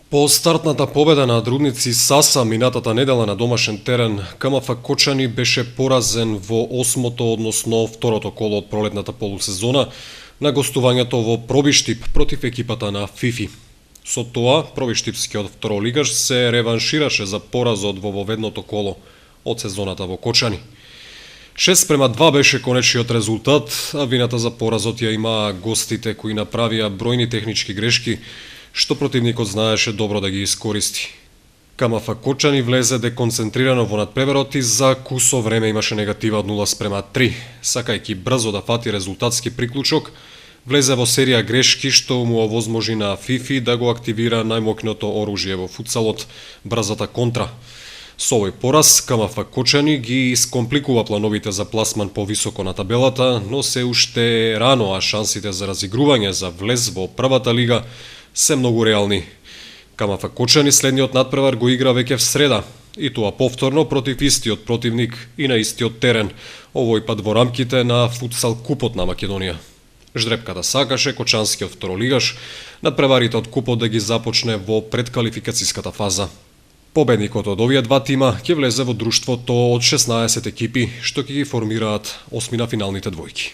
По стартната победа на Друдници Саса минатата недела на домашен терен, КМФ Кочани беше поразен во осмото, односно второто коло од пролетната полусезона на гостувањето во Пробиштип против екипата на Фифи. Со тоа, пробиштипскиот второлигаш се реваншираше за поразот во воведното коло од сезоната во Кочани. 6:2 беше конечниот резултат, а вината за поразот ја имаа гостите кои направија бројни технички грешки, што противникот знаеше добро да ги искористи. КМФ Кочани влезе деконцентрирано во надпреверот и за кусо време имаше негатива од 0:3, сакајќи брзо да фати резултатски приклучок, влезе во серија грешки што му овозможи на Фифи да го активира најмокното оружје во футсалот, брзата контра. Со овој пораз, КМФ Кочани ги искомпликува плановите за пласман повисоко на табелата, но се уште рано, а шансите за разигрување за влез во првата лига се многу реални. КМФ Кочани следниот надпревар го игра веќе в среда, и тоа повторно против истиот противник и на истиот терен, овој пат во рамките на футсал купот на Македонија. Ждрепката сакаше кочанскиот второлигаш надпреварите од купот да ги започне во предквалификацијската фаза. Победникот од овие два тима ќе влезе во друштвото од 16 екипи што ќе ги формираат осмина финалните двојки.